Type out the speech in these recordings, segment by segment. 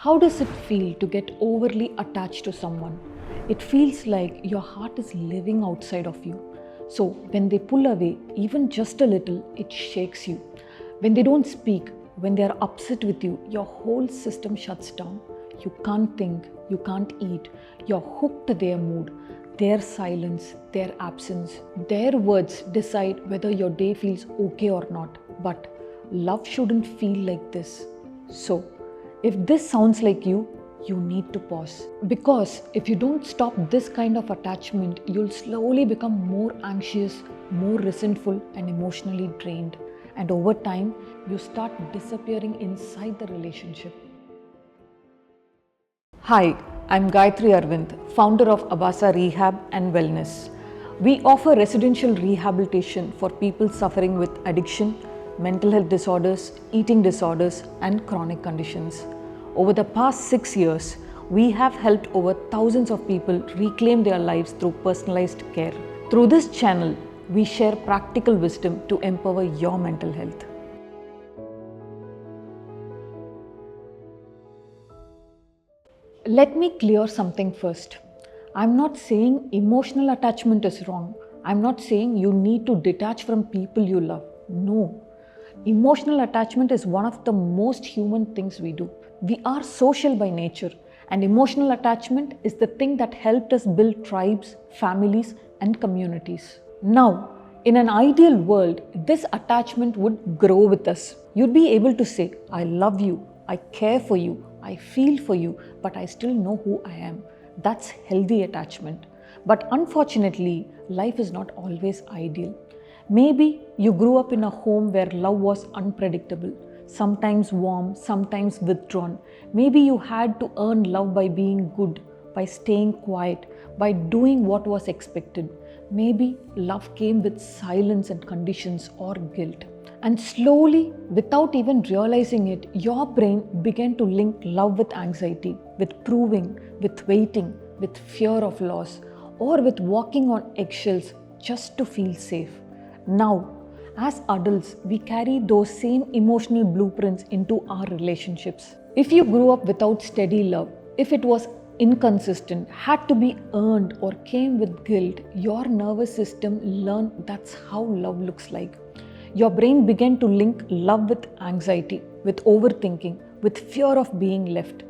How does it feel to get overly attached to someone? It feels like your heart is living outside of you. So when they pull away, even just a little, it shakes you. When they don't speak, when they are upset with you, your whole system shuts down. You can't think, you can't eat, you're hooked to their mood. Their silence, their absence, their words decide whether your day feels okay or not. But love shouldn't feel like this. So, if this sounds like you need to pause. Because if you don't stop this kind of attachment, you'll slowly become more anxious, more resentful, and emotionally drained. And over time, you start disappearing inside the relationship. Hi, I'm Gayatri Arvind, founder of Abhasa Rehab and Wellness. We offer residential rehabilitation for people suffering with addiction, mental health disorders, eating disorders, and chronic conditions. Over the past 6 years, we have helped over thousands of people reclaim their lives through personalized care. Through this channel, we share practical wisdom to empower your mental health. Let me clear something first. I'm not saying emotional attachment is wrong. I'm not saying you need to detach from people you love. No. Emotional attachment is one of the most human things we do. We are social by nature, and emotional attachment is the thing that helped us build tribes, families, and communities. Now, in an ideal world, this attachment would grow with us. You'd be able to say, I love you, I care for you, I feel for you, but I still know who I am. That's healthy attachment. But unfortunately, life is not always ideal. Maybe you grew up in a home where love was unpredictable, sometimes warm, sometimes withdrawn. Maybe you had to earn love by being good, by staying quiet, by doing what was expected. Maybe love came with silence and conditions or guilt. And slowly, without even realizing it, your brain began to link love with anxiety, with proving, with waiting, with fear of loss, or with walking on eggshells just to feel safe. Now, as adults, we carry those same emotional blueprints into our relationships. If you grew up without steady love, if it was inconsistent, had to be earned, or came with guilt, your nervous system learned that's how love looks like. Your brain began to link love with anxiety, with overthinking, with fear of being left.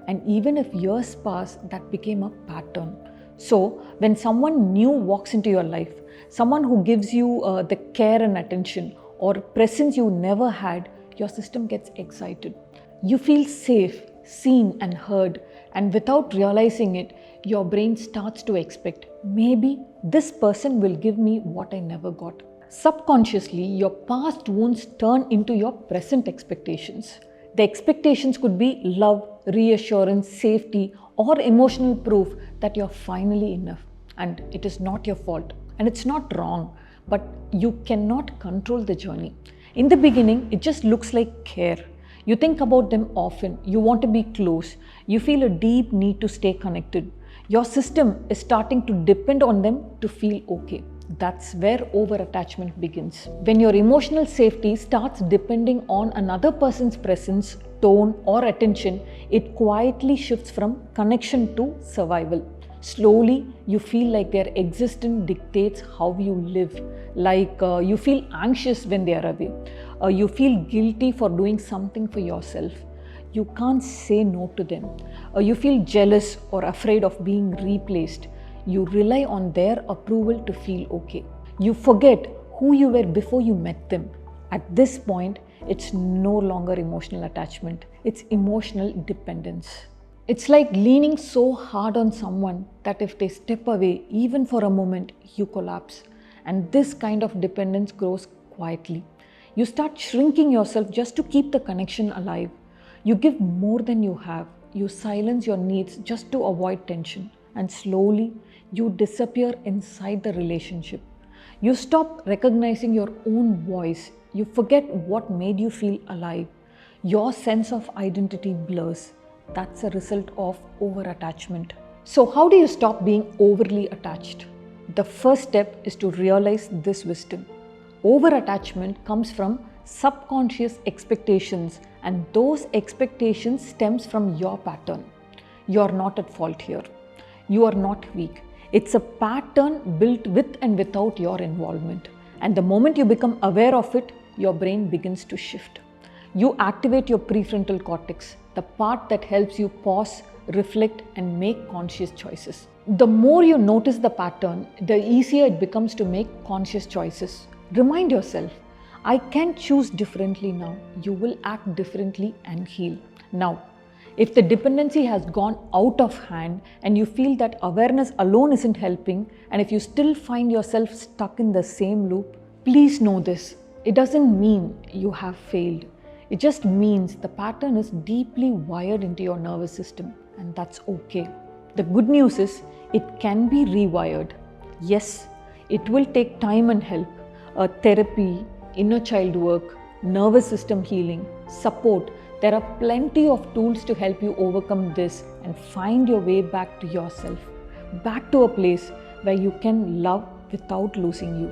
And even if years pass, that became a pattern. So, when someone new walks into your life, someone who gives you the care and attention or presence you never had, your system gets excited. You feel safe, seen, and heard, and without realizing it, your brain starts to expect, maybe this person will give me what I never got. Subconsciously, your past wounds turn into your present expectations. The expectations could be love, reassurance, safety, or emotional proof that you're finally enough. And it is not your fault. And it's not wrong. But you cannot control the journey. In the beginning, it just looks like care. You think about them often. You want to be close. You feel a deep need to stay connected. Your system is starting to depend on them to feel okay. That's where overattachment begins. When your emotional safety starts depending on another person's presence, tone, or attention, it quietly shifts from connection to survival. Slowly, you feel like their existence dictates how you live. Like you feel anxious when they are away. You feel guilty for doing something for yourself. You can't say no to them. You feel jealous or afraid of being replaced. You rely on their approval to feel okay. You forget who you were before you met them. At this point, it's no longer emotional attachment. It's emotional dependence. It's like leaning so hard on someone that if they step away, even for a moment, you collapse. And this kind of dependence grows quietly. You start shrinking yourself just to keep the connection alive. You give more than you have. You silence your needs just to avoid tension. And slowly, you disappear inside the relationship. You stop recognizing your own voice. You forget what made you feel alive. Your sense of identity blurs. That's a result of overattachment. So, how do you stop being overly attached? The first step is to realize this wisdom. Overattachment comes from subconscious expectations, and those expectations stems from your pattern. You are not at fault here. You are not weak. It's a pattern built with and without your involvement. And the moment you become aware of it, your brain begins to shift. You activate your prefrontal cortex, the part that helps you pause, reflect, and make conscious choices. The more you notice the pattern, the easier it becomes to make conscious choices. Remind yourself, I can choose differently now. You will act differently and heal. Now, if the dependency has gone out of hand and you feel that awareness alone isn't helping, and if you still find yourself stuck in the same loop, please know this. It doesn't mean you have failed. It just means the pattern is deeply wired into your nervous system, and that's okay. The good news is it can be rewired. Yes, it will take time and help. Therapy, inner child work, nervous system healing, support. There are plenty of tools to help you overcome this and find your way back to yourself, back to a place where you can love without losing you.